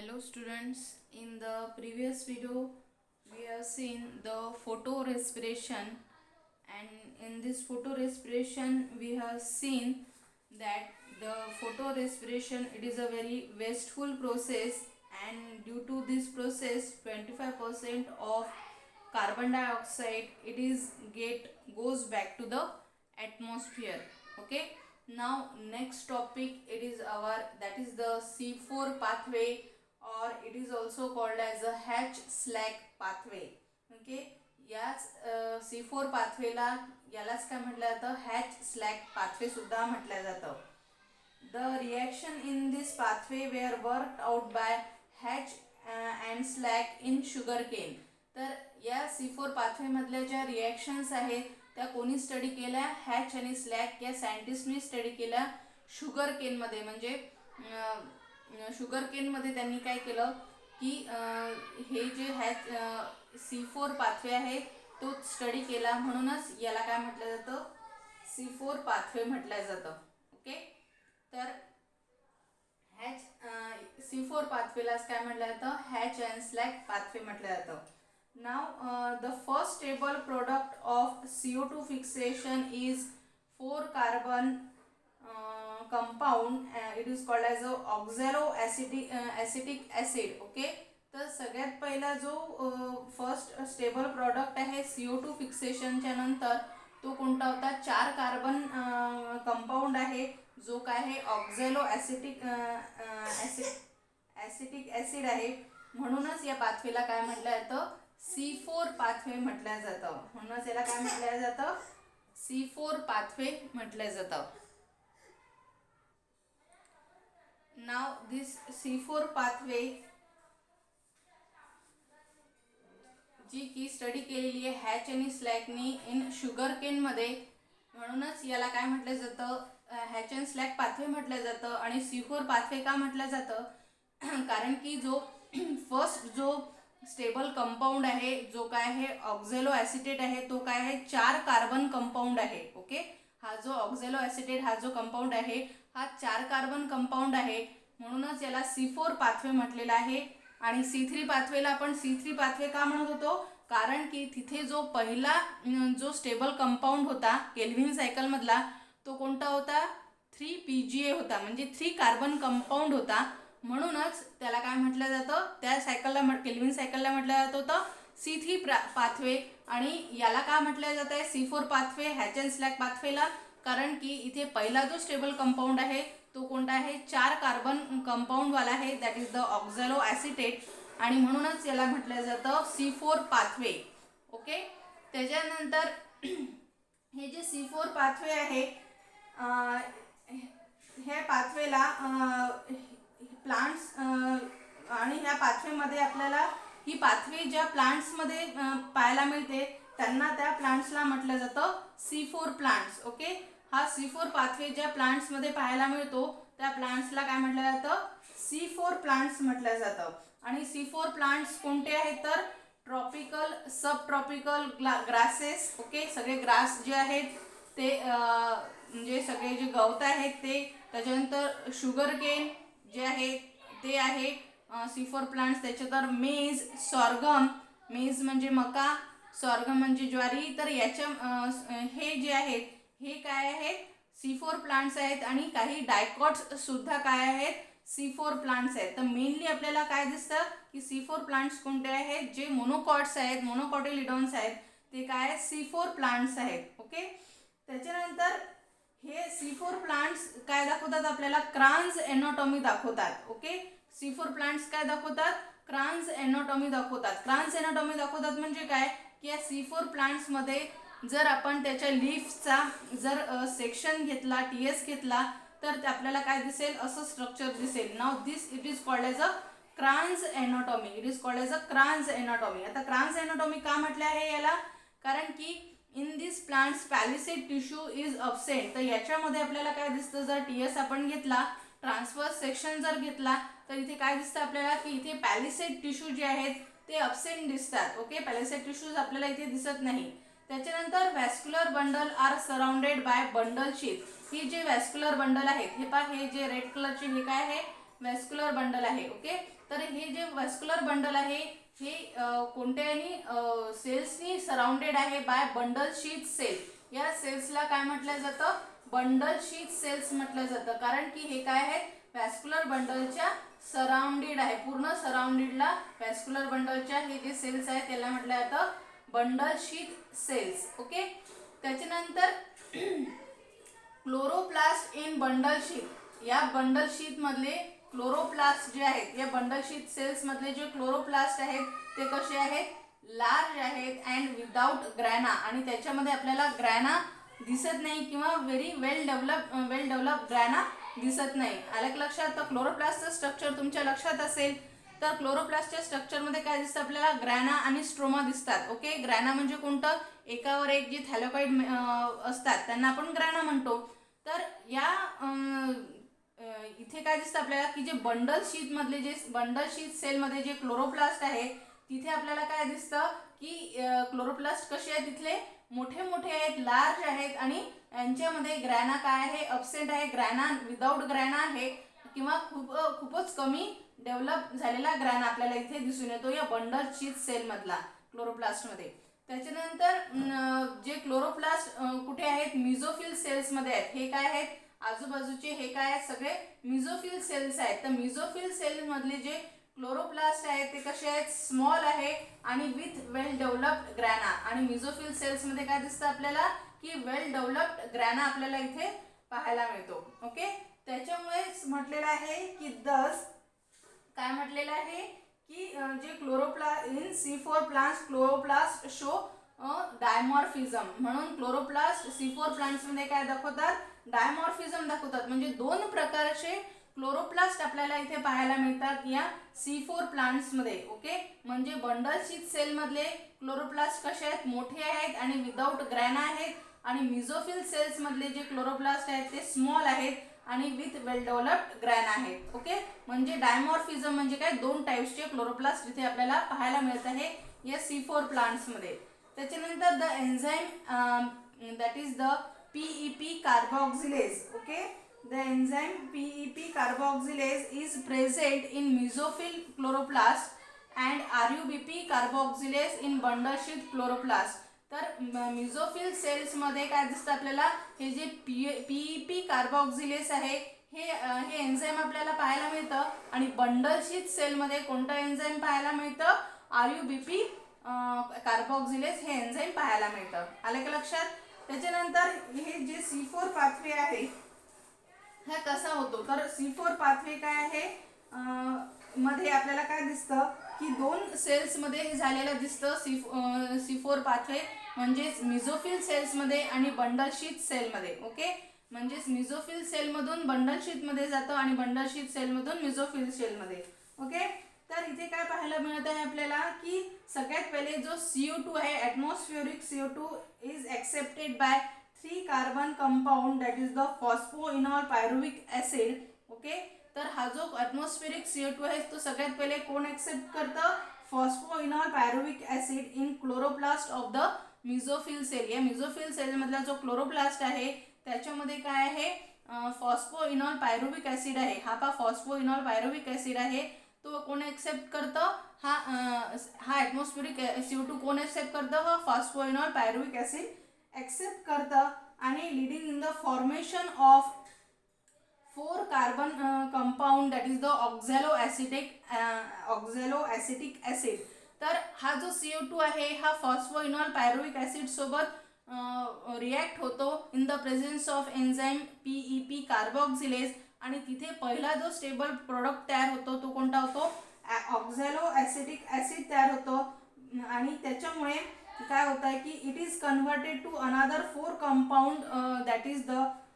Hello students, in the previous video we have seen the photo respiration, and in this photo respiration we have seen that the photo respiration, it is a very wasteful process, and due to this process 25% of carbon dioxide it is goes back to the atmosphere. Okay, now next topic, it is our, that is the C4 pathway, or it is also called as a H-SLAC pathway. Okay, याच C4 पाथवेला यालाच काय म्हटलं जातं, H-SLAC pathway सुद्धा म्हटलं जातं. The reaction in this pathway were worked out by H and SLAC in sugarcane. तर या C4 पाथवेमधल्या ज्या रिॲक्शन्स आहेत त्या कोणी स्टडी केल्या, हॅच आणि स्लॅक या सायंटिस्टनी स्टडी केल्या शुगर केनमध्ये. म्हणजे शुगर केनमध्ये त्यांनी काय केलं की हे जे C4 पाथवे आहे तो स्टडी केला, म्हणूनच याला काय म्हटलं जातं, C4 पाथवे म्हटलं जातं. ओके, तर C4 पाथवेलाच काय म्हटलं जातं, हॅच अँड स्लॅक पाथवे म्हटलं जातं. Now the first stable product of CO2 fixation is 4 carbon compound. It is called as a oxaloacetic acid. Okay, तर सगळ्यात पहिला जो फर्स्ट स्टेबल प्रॉडक्ट आहे CO2 फिक्सेशनच्या नंतर तो कोणता होता, 4 कार्बन कंपाऊंड आहे, जो काय आहे ऑक्झॅलोॲसिटिक ॲसिड आहे. म्हणूनच या पाथवेला काय म्हटलं जातं, C4 पाथवे म्हटलं जातं. म्हणूनच याला काय म्हटलं जातं, C4 पाथवे म्हटलं जातं. नाव दिस C4 पाथवे जी की स्टडी केलेली आहे हॅच आणि स्लॅकनी इन शुगर केनमध्ये, म्हणूनच याला काय म्हटलं जातं, हॅच अँड स्लॅक पाथवे म्हटलं जातं. आणि C4 पाथवे का म्हटलं जातं, कारण की जो फर्स्ट जो स्टेबल कंपाऊंड आहे, जो काय आहे ऑक्झॅलो ॲसिटेट आहे, तो काय आहे 4 कार्बन कंपाऊंड आहे. ओके, हा जो ऑक्झॅलो ॲसिटेट हा जो कंपाऊंड आहे हा 4 कार्बन कंपाऊंड आहे, म्हणूनच याला C4 पाथवे म्हटलेला आहे. आणि C3 पाथवेला आपण C3 पाथवे का म्हणत होतो, कारण की तिथे जो पहिला जो स्टेबल कंपाऊंड होता केल्विन सायकलमधला तो कोणता होता, 3PGA होता, म्हणजे 3 कार्बन कंपाऊंड होता. म्हणूनच त्याला काय म्हटलं जातं, त्या सायकलला केल्विन सायकलला म्हटलं जात होतं C3 पाथवे. आणि याला का म्हटलं जात आहे C4 pathway hatch and slack पाथवेला, कारण की इथे पहिला जो स्टेबल कंपाऊंड आहे तो कोणता आहे, 4 कार्बन कंपाऊंडवाला आहे, दॅट इज द ऑक्झॅलो ॲसिटेट, आणि म्हणूनच याला म्हटलं जातं C4 पाथवे. ओके, त्याच्यानंतर हे जे C4 पाथवे आहे, ह्या पाथवेला प्लांट्स, आणि ह्या पाथवेमध्ये आपल्याला ही पाथवे ज्या प्लांट्समध्ये पाहायला मिळते त्यांना त्या प्लांट्सला म्हटलं जातं C4 प्लांट्स. ओके, हा C4 पाथवे ज्या प्लांट्समध्ये पाहायला मिळतो त्या प्लांट्सला काय म्हटलं जातं, C4 प्लांट्स म्हटलं जातं. आणि C4 प्लांट्स कोणते आहेत, तर ट्रॉपिकल, सब ट्रॉपिकल ग्रासेस. ओके, सगळे ग्रास जे आहेत ते म्हणजे सगळे जे गवत आहेत ते, त्याच्यानंतर शुगर केन जे आहे ते आहे C4 प्लांट्स. त्याच्यानंतर मेज, सॉर्गम, मेज म्हणजे मका, सॉर्गम म्हणजे ज्वारी. तर याच्या हे जे आहेत हे काय आहेत, C4 प्लांट्स आहेत. आणि काही डायकॉट्स सुद्धा काय आहेत, C4 प्लांट्स आहेत. तर मेनली आपल्याला काय दिसतं की C4 प्लांट्स कोणते आहेत, जे मोनोकॉट्स आहेत, मोनोकॉटिलिडॉन्स आहेत, ते काय आहेत, C4 प्लांट्स आहेत. ओके, त्याच्यानंतर हे C4 प्लांट्स काय दाखवतात, आपल्याला क्रान्स एनाटॉमी दाखवतात. ओके, C4 प्लांट्स काय दाखवतात, क्रान्स एनाटॉमी दाखवतात. क्रान्स एनाटॉमी दाखवतात म्हणजे काय की या C4 प्लांट्समध्ये जर आपण त्याच्या लीफचा जर सेक्शन घेतला, TS घेतला, तर आपल्याला काय दिसेल, असं स्ट्रक्चर दिसेल. Now this it is called as a kranz anatomy. It is called as a kranz anatomy. आता क्रान्स एनाटॉमी का म्हटलं आहे याला, कारण की in this plants palisade tissue is absent. तर याच्यामध्ये आपल्याला काय दिसतं, जर TS आपण घेतला, ट्रान्सफर्स सेक्शन जर घेतला, तर इथे काय दिसतं आपल्याला की इथे पॅलिसेड टिश्यू जे आहेत ते अब्सेंट दिसतात. ओके, पॅलिसेड टिश्यूज आपल्याला इथे दिसत नाही. त्याच्यानंतर vascular bundle are surrounded by bundle sheath. ही जे व्हॅस्क्युलर बंडल आहेत, हे पहा, हे जे रेड कलरचे हे काय आहे, व्हॅस्क्युलर बंडल आहे. ओके, तर हे जे व्हॅस्क्युलर बंडल आहे हे कोणत्याही सेल्सनी सराउंडेड आहे बाय बंडल शीथ सेल. या सेल्सला काय म्हटलं जातं? बंडल शीथ सेल्स म्हटलं जातं, कारण की हे काय आहे? व्हॅस्क्युलर बंडलच्या सराउंडेड आहे. पूर्ण सराउंडेडला व्हॅस्क्युलर बंडलच्या हे जे सेल्स आहेत त्याला म्हटलं जातं बंडल शीथ सेल्स. ओके, त्याच्यानंतर क्लोरोप्लास्ट इन बंडल शीथ. या बंडल शीथ मधले क्लोरोप्लास्ट जे आहेत, या बंडल शीथ सेल्स मधले जे क्लोरोप्लास्ट आहेत ते कसे आहेत? लार्ज आहेत अँड विदाउट ग्रॅना. आणि त्याच्यामध्ये आपल्याला ग्रॅना दिसत नाही किंवा व्हेरी वेल डेव्हलप ग्रॅना दिसत नाही. आलं का लक्षात? तर क्लोरोप्लास्टचं स्ट्रक्चर तुमच्या लक्षात असेल. तर क्लोरोप्लास्टच्या स्ट्रक्चरमध्ये काय दिसतं आपल्याला? ग्रॅना आणि स्ट्रोमा दिसतात. ओके, ग्रॅना म्हणजे कोणतं? एकावर एक जे थॅलोकॉइड असतात त्यांना आपण ग्रॅना म्हणतो. तर या इथे काय दिसतं आपल्याला की जे बंडल शीथ मधले जे बंडल शीथ सेलमध्ये जे क्लोरोप्लास्ट आहे तिथे आपल्याला काय दिसतं की क्लोरोप्लास्ट कसे आहेत? तिथले मोठे मोठे आहेत, लार्ज आहेत आणि यांच्यामध्ये ग्रॅना काय आहे? अब्सेंट आहे. ग्रॅना विदाउट ग्रॅना आहे किंवा खूपच कमी डेव्हलप झालेला ग्रॅना आपल्याला इथे दिसून येतो या बंडल शीथ सेल मधला क्लोरोप्लास्टमध्ये. त्याच्यानंतर जे क्लोरोप्लास्ट कुठे आहेत? मिझोफिल सेल्स मध्ये आहेत. हे काय आहेत? आजूबाजूचे हे काय आहेत? सगळे मिझोफिल सेल्स आहेत. तर मिझोफिल सेल मधले जे क्लोरोप्लास्ट आहेत ते कसे आहेत? स्मॉल आहे आणि विथ वेल डेव्हलप्ड ग्रॅना. आणि मिझोफिल सेल्स मध्ये काय दिसतं आपल्याला की वेल डेव्हलप्ड ग्रॅना आपल्याला इथे पाहायला मिळतो. ओके, त्याच्यामुळे म्हटलेलं आहे की दस काय म्हटलेलं आहे की जे in C4 plants chloroplast show dimorphism. म्हणून क्लोरोप्लास्ट C4 प्लांट्स मध्ये काय दाखवतात? डायमॉर्फिझम दाखवतात. म्हणजे दोन प्रकारचे क्लोरोप्लास्ट आपल्याला इथे पाहायला मिळतात या C4 प्लांट्स मध्ये. ओके, म्हणजे बंडल शीथ सेल मधले क्लोरोप्लास्ट कसे आहेत? मोठे आहेत आणि विदाउट ग्रॅना आहेत. आणि मिझोफिल सेल्स मधले जे क्लोरोप्लास्ट आहेत ते स्मॉल आहेत आणि विथ वेल डेव्हलप्ड ग्रॅना आहेत. ओके, म्हणजे डायमॉर्फिझम म्हणजे काय? दोन टाइप्सचे क्लोरोप्लास्ट इथे आपल्याला पाहायला मिळत आहे या C4 प्लांट्स मध्ये. त्याच्यानंतर the enzyme that is the PEP carboxylase. Okay, the enzyme PEP carboxylase is present in mesophyll chloroplast and RUBP carboxylase in bundle sheath chloroplast. तर मिझोफिल सेल्स मध्ये काय दिसतं आपल्याला? हे जे PEP कार्बॉक्झिलेस आहे हे एन्झाईम आपल्याला पाहायला मिळतं. आणि बंडल शीथ सेल मध्ये कोणतं एन्झाईम पाहायला मिळतं? RUBP कार्बॉक्झिलेस हे एन्झाईम पाहायला मिळतं. आलं का लक्षात? त्याच्यानंतर हे जे C4 पाथवे आहे हा कसा होतो? तर C4 पाथवे काय आहे? मध्ये आपल्याला काय दिसतं की दोन सेल्स मध्ये हे झालेलं दिसतं. C4 पाथवे म्हणजेच मिझोफिल सेल्स मध्ये आणि बंडल शीथ सेल मध्ये. ओके, म्हणजेच मिझोफिल सेल मधून बंडल शीथ मध्ये जातं आणि बंडल शीथ सेल मधून मिझोफिल सेल मध्ये. ओके, तर इथे काय पाहायला मिळत आहे आपल्याला की सगळ्यात पहिले जो CO2 आहे ॲटमॉस्फिअरिक CO2 is accepted by 3 carbon compound that is the phosphoenol pyruvic acid. Okay, तर हा जो ॲटमॉस्फिअरिक CO2 आहे तो सगळ्यात पहिले कोण एक्सेप्ट करतं? Phosphoenol pyruvic acid in chloroplast of the mesophyll cell. या मिझोफिल सेल मधला जो क्लोरोप्लास्ट आहे त्याच्यामध्ये काय आहे? फॉस्फोइनॉल पायरुविक ॲसिड आहे. हा फॉस्फोइनॉल पायरुविक ॲसिड आहे तो कोण एक्सेप्ट करतं? हा ॲटमॉस्फिअरिक CO2 कोण एक्सेप्ट करतं? हा फॉस्फोइनॉल पायरुविक ॲसिड एक्सेप्ट करतं आणि leading in the formation of 4 carbon compound that is the oxaloacetic acid. तर हा जो CO2 आहे हा फॉस्फोइनॉल पायरुविक ॲसिड सोबत रिॲक्ट होतो in the presence of enzyme PEP carboxylase. आणि तिथे पहिला जो स्टेबल प्रोडक्ट तयार होतो तो कोणता होतो? ऑक्झॅलोॲसिटिक ॲसिड तयार होतो. आणि त्याच्यामुळे काय होतं आहे की it is converted to another 4 compound that is the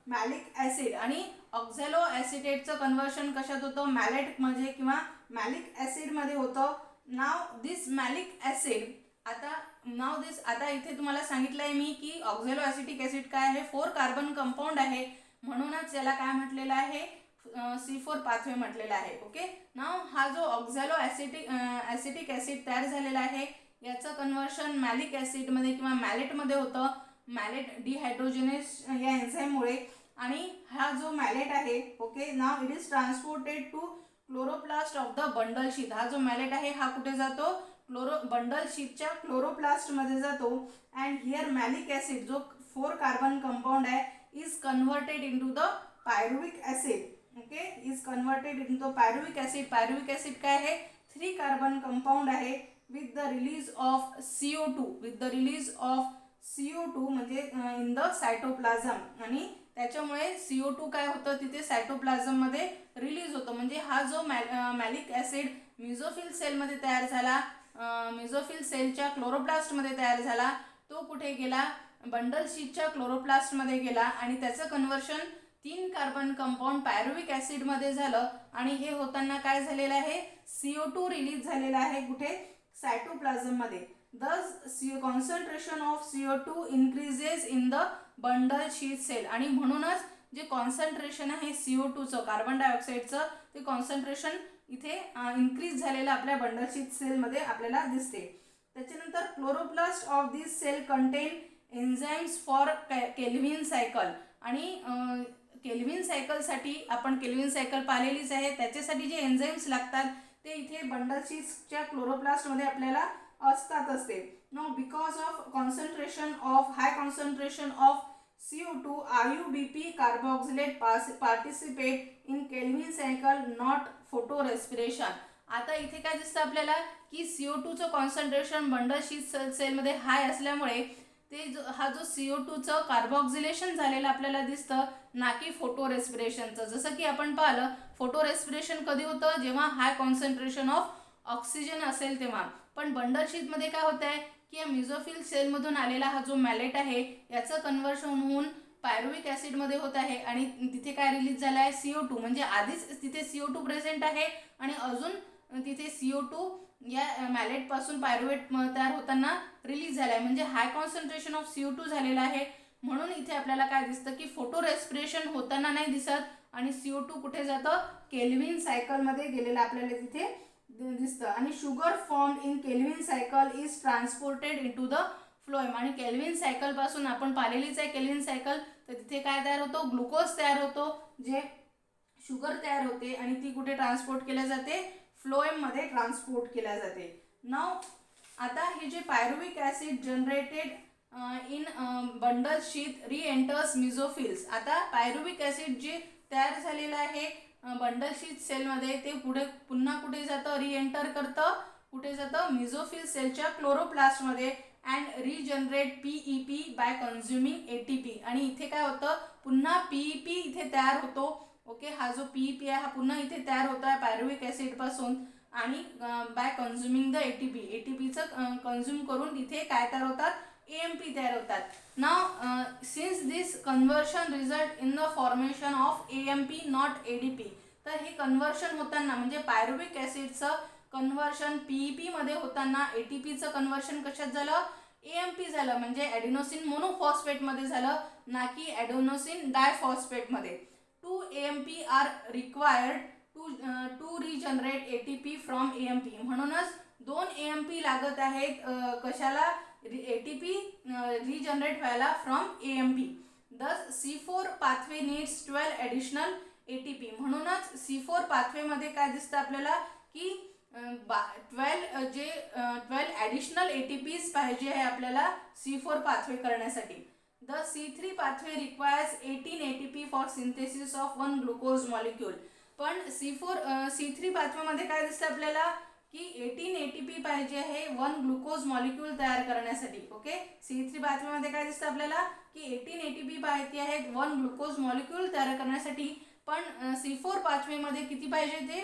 malic acid. आणि ऑक्झॅलोॲसिटेटचं कन्व्हर्शन कशात होतं? मॅलेट मध्ये किंवा मॅलिक ॲसिड मध्ये होतं. नाव दिस मॅलिक ॲसिड आता इथे तुम्हाला सांगितलं आहे मी की ऑक्झॅलोॲसिटिक ॲसिड काय आहे? 4 कार्बन कंपाउंड आहे, म्हणूनच याला काय म्हटलेलं आहे? C4 पाथवे म्हटलेला आहे. ओके, नाव हा जो ऑक्झॅलोॲसिटिक ॲसिड तयार झालेला आहे याचं कन्व्हर्शन मॅलिक ॲसिडमध्ये किंवा मॅलेटमध्ये होतं. मॅलेट डिहायड्रोजनेस या एन्झाईममुळे. आणि हा जो मॅलेट आहे ओके नाव it is transported to chloroplast of the bundle sheath. हा जो मॅलेट आहे हा कुठे जातो, बंडल शीटच्या क्लोरोप्लास्टमध्ये जातो. अँड हिअर मॅलिक ॲसिड जो 4 कार्बन कंपाऊंड आहे is converted into the pyruvic acid. Okay, is converted into pyruvic acid. Pyruvic acid काय आहे, 3 कार्बन कंपाऊंड आहे with the release of CO2, with the release of CO2 म्हणजे in the cytoplasm. आणि त्याच्यामुळे CO2 काय होतं तिथे सायटोप्लाझममध्ये रिलीज होतं. म्हणजे हा जो मॅलिक ॲसिड मिझोफिल सेलमध्ये तयार झाला, मिझोफिल सेलच्या क्लोरोप्लास्टमध्ये तयार झाला, तो कुठे गेला, बंडल शीटच्या क्लोरोप्लास्टमध्ये गेला आणि त्याचं कन्व्हर्शन 3 कार्बन कंपाऊंड पायरुविक ॲसिडमध्ये झालं. आणि हे होताना काय झालेलं आहे, CO2 रिलीज झालेला आहे कुठे, सायटोप्लाझममध्ये. Thus concentration of CO2 increases in the bundle sheath cell. आणि म्हणूनच जे कॉन्सन्ट्रेशन आहे CO2चं, कार्बन डायऑक्साईडचं, ते कॉन्सन्ट्रेशन इथे इन्क्रीज झालेलं आपल्या बंडल शीथ सेलमध्ये आपल्याला दिसते. त्याच्यानंतर chloroplast of this cell contain enzymes for Calvin cycle. आणि केल्व्हिन सायकलसाठी आपण केल्व्हिन सायकल पाहिलेलीच आहे, त्याच्यासाठी जे एन्झाईम्स लागतात ते इथे बंडल शीथच्या क्लोरोप्लास्टमध्ये आपल्याला असतातच ते. No because of concentration of high concentration of CO2 IUBP carboxylate participate in Calvin cycle not photo respiration. आता इथे काय दिसतं आपल्याला की CO2चं कॉन्सन्ट्रेशन बंडल शीथ सेलमध्ये हाय असल्यामुळे ते हा जो CO2चं कार्बोक्सिलेशन झालेलं आपल्याला दिसतं, ना की फोटो रेस्पिरेशनचं. जसं की आपण पाहिलं फोटो रेस्पिरेशन कधी होतं, जेव्हा हाय कॉन्सन्ट्रेशन ऑफ ऑक्सिजन असेल तेव्हा. पण बंडल शीथमध्ये काय होत आहे की या मिझोफिल सेलमधून आलेला हा जो मॅलेट आहे याचं कन्व्हर्शन होऊन पायरुविक ॲसिडमध्ये होत आहे आणि तिथे काय रिलीज झाला आहे, CO2. म्हणजे आधीच तिथे CO2 प्रेझेंट आहे आणि अजून तिथे CO2 या मॅलेटपासून पायरुवेट तयार होताना रिलीज झाला आहे. म्हणजे हाय कॉन्सन्ट्रेशन ऑफ CO2 झालेला आहे. म्हणून इथे आपल्याला काय दिसतं की फोटो रेस्पिरेशन होताना नाही दिसत आणि CO2 कुठे जातं, केल्व्हिन सायकलमध्ये गेलेलं आपल्याला तिथे दिसतं. आणि sugar form in Calvin cycle is transported into the phloem. आणि केल्व्हिन सायकल पासून आपण पाहिलेलीच आहे केल्व्हिन सायकल, तर तिथे काय तयार होतो, ग्लुकोज तयार होतो, जे शुगर तयार होते आणि ती कुठे ट्रान्सपोर्ट केल्या जाते, फ्लोएममध्ये ट्रान्सपोर्ट केल्या जाते. नाव आता हे जे pyruvic acid generated in bundle sheath री एंटर्स मिझोफिल्स. आता पायरुविक ॲसिड जे तयार झालेलं आहे बंडल शीथ सेलमध्ये ते पुढे पुन्हा कुठे जातं, री एंटर करतं, कुठे जातं, मिझोफिल सेलच्या क्लोरोप्लास्टमध्ये. And regenerate PEP by consuming ATP. आणि इथे काय होतं, पुन्हा PEP इथे तयार होतो. ओके, हा जो PEP आहे हा पुन्हा इथे तयार होतो आहे पायरुविक ॲसिडपासून आणि बाय कन्झ्युमिंग द ATPचं कन्झ्युम करून इथे काय तयार होतात, AMP तयार होतात. Now since this conversion result in the formation of AMP not ADP. तर हे कन्व्हर्शन होताना म्हणजे पायरुविक ॲसिडचं कन्व्हर्शन PEP मध्ये होताना ATPचं कन्व्हर्शन कशात झालं, AMP झालं. म्हणजे ॲडेनोसिन मोनोफॉस्फेटमध्ये झालं, ना की ॲडेनोसिन डायफॉस्फेटमध्ये. 2 AMP are required to regenerate ATP from AMP. म्हणूनच 2 AMP लागत आहेत कशाला, ATP रिजनरेट व्हायला फ्रॉम AMP. दस C4 pathway needs 12 additional ATP. म्हणूनच C4 पाथवेमध्ये काय दिसतं आपल्याला की 12 ॲडिशनल ATPs पाहिजे आहे आपल्याला C4 पाथवे करण्यासाठी. The C3 pathway requires 18 ATP for synthesis of 1 glucose molecule. पण C3 पाथवेमध्ये काय दिसतं आपल्याला की 18 ATP पाहिजे आहे 1 ग्लुकोज मॉलिक्यूल तयार करण्यासाठी. ओके, C3 पाथवेमध्ये काय दिसतं आपल्याला की 18 ATP पाहिजे आहेत 1 ग्लुकोज मॉलिक्यूल तयार करण्यासाठी. पण C4 पाथवेमध्ये किती पाहिजे, ते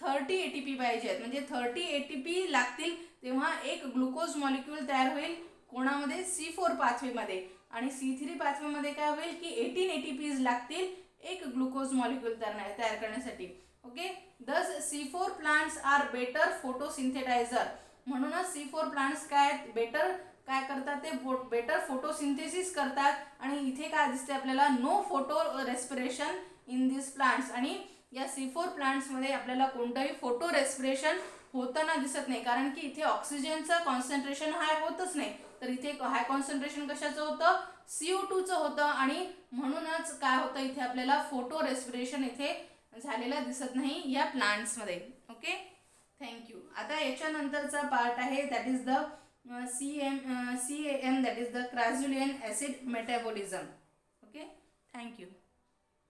30 ATP पाहिजे आहेत. म्हणजे 30 ATP लागतील तेव्हा एक ग्लुकोज मॉलिक्यूल तयार होईल कोणामध्ये, C4 पाथवेमध्ये. आणि C3 पाथवेमध्ये काय होईल की 18 ATPs लागतील एक ग्लुकोज मॉलिक्यूल तयार करण्यासाठी. ओके, दस C4 प्लांट्स आर बेटर फोटोसिंथेटायझर. म्हणूनच C4 प्लांट्स काय बेटर काय करतात, ते बेटर फोटोसिंथेसिस करतात. आणि इथे काय दिसते आपल्याला, no photo respiration in this plants. आणि या C4 प्लांट्समध्ये आपल्याला कोणतंही फोटो रेस्पिरेशन होताना दिसत नाही, कारण की इथे ऑक्सिजनचं कॉन्सन्ट्रेशन हाय होतच नाही. तर इथे हाय कॉन्सन्ट्रेशन कशाचं होतं, CO2चं होतं. आणि म्हणूनच काय होतं इथे आपल्याला फोटो रेस्पिरेशन इथे झालेला दिसत नाही या प्लांट्समध्ये. Okay, thank you. आता याच्यानंतरचा पार्ट आहे that is the CAM, that is the crassulacean acid metabolism. Okay, thank you.